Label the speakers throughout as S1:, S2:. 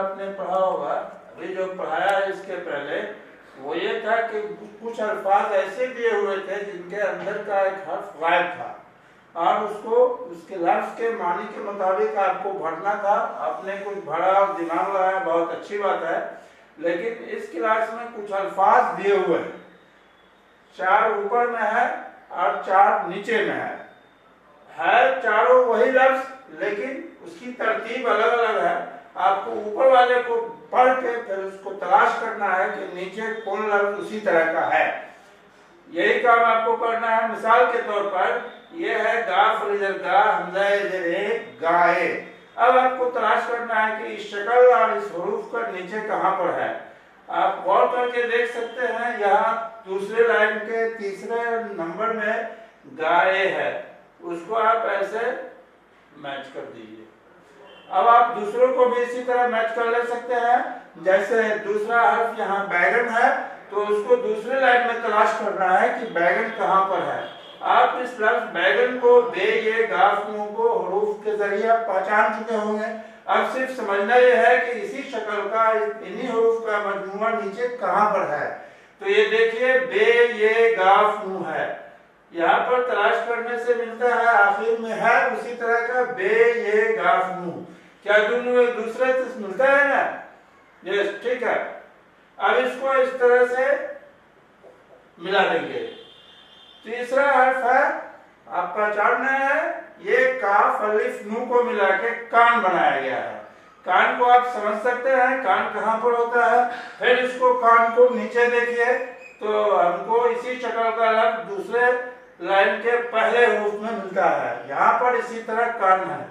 S1: آپ نے پڑھا ہوگا، ابھی جو پڑھایا ہے اس کے پہلے، وہ یہ تھا کہ کچھ الفاظ ایسے دیے ہوئے تھے جن کے اندر کا ایک حرف غائب تھا، اور اس کے لفظ کے معنی کے مطابق آپ کو بھرنا تھا۔ آپ نے کچھ بھرا اور دماغ لگایا، بہت اچھی بات ہے، لیکن اس کلاس میں کچھ الفاظ دیے ہوئے ہیں، 4 اوپر میں ہے اور 4 نیچے میں ہے چاروں وہی لفظ، لیکن اس کی ترتیب الگ الگ ہے۔ آپ کو اوپر والے کو پڑھ کے پھر اس کو تلاش کرنا ہے کہ نیچے کون لفظ اسی طرح کا ہے۔ یہی کام آپ کو کرنا ہے۔ مثال کے طور پر یہ ہے گا فریزر گا حمزہ زیر گائے۔ اب آپ کو تلاش کرنا ہے کہ اس شکل اور اس حروف کا نیچے کہاں پر ہے۔ آپ غور کر کے دیکھ سکتے ہیں، یہاں دوسرے لائن کے تیسرے نمبر میں گائے ہے، اس کو آپ ایسے میچ کر دیجئے۔ اب آپ دوسروں کو بھی اسی طرح میچ کر لے سکتے ہیں، جیسے دوسرا حرف یہاں بیگن ہے تو اس کو دوسرے لائن میں تلاش کرنا ہے کہ بیگن کہاں پر ہے۔ آپ اس لفظ بیگن کو بے یہ گاف نو کو حروف کے ذریعے پہچان چکے ہوں گے۔ اب صرف سمجھنا یہ ہے کہ اسی شکل کا انہی حروف کا مجموعہ نیچے کہاں پر ہے۔ تو یہ دیکھیے بے یہ گاف نو ہے، یہاں پر تلاش کرنے سے ملتا ہے، آخر میں ہے اسی طرح کا بے یہ گاف نو۔ کیا دونوں ایک دوسرے سے ملتا ہے نا؟ یس، ٹھیک ہے۔ اب اس کو اس طرح سے ملا دیں گے۔ تیسرا حرف ہے، آپ پہچاننا ہے، یہ کاف الف نو کو ملا کے کان بنایا گیا ہے۔ کان کو آپ سمجھ سکتے ہیں کان کہاں پر ہوتا ہے۔ پھر اس کو کان کو نیچے دیکھیے تو ہم کو اسی شکل کا لفظ دوسرے لائن کے پہلے حروف میں ملتا ہے، یہاں پر اسی طرح کان ہے۔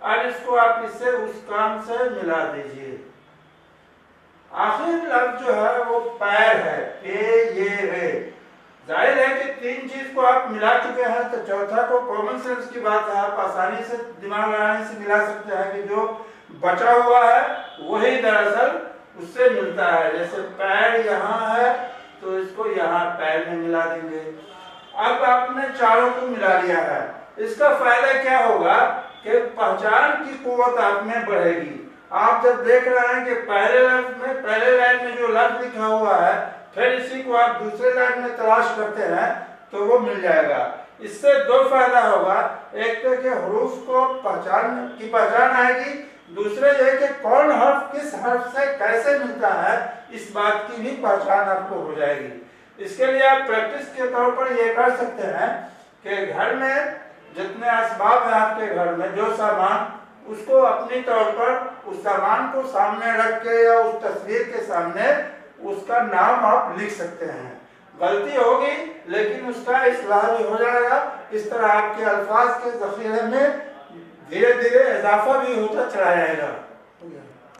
S1: اب اس کو آپ اس سے اس کان سے ملا دیجئے۔ آخر لفظ جو ہے وہ پیر ہے، پے یہ رے۔ ظاہر ہے کہ 3 چیز کو آپ ملا چکے ہیں، تو چوتھا کو کامن سینس کی بات ہے، آپ آسانی سے دماغ لگانے سے ملا سکتے ہیں کہ جو بچا ہوا ہے وہی دراصل اس سے ملتا ہے۔ جیسے پیر یہاں ہے تو اس کو یہاں پیر میں ملا دیں گے۔ اب آپ نے چاروں کو ملا لیا ہے، اس کا فائدہ کیا ہوگا کہ پہچان کی قوت آپ میں بڑھے گی۔ آپ جب دیکھ رہے ہیں کہ پہلے لفظ میں پہلے لائن میں جو لفظ لکھا ہوا ہے، پھر اسی کو آپ دوسرے لائن میں تلاش کرتے ہیں تو وہ مل جائے گا۔ اس سے 2 فائدہ ہوگا، ایک تو کہ حروف کو پہچان آئے گی، دوسرے یہ کہ کون حرف کس حرف سے کیسے ملتا ہے، اس بات کی بھی پہچان آپ کو ہو جائے گی۔ اس کے لیے آپ پریکٹس کے طور پر یہ کر سکتے ہیں کہ گھر میں جتنے اسباب ہیں آپ کے گھر میں، جو سامان، اس کو اپنی طور پر اس سامان کو سامنے رکھ کے یا اس تصویر کے سامنے اس کا نام آپ لکھ سکتے ہیں۔ غلطی ہوگی لیکن اس کا اصلاح بھی ہو جائے گا۔ اس طرح آپ کے الفاظ کے ذخیرے میں دھیرے دھیرے اضافہ بھی ہوتا چلا جائے گا۔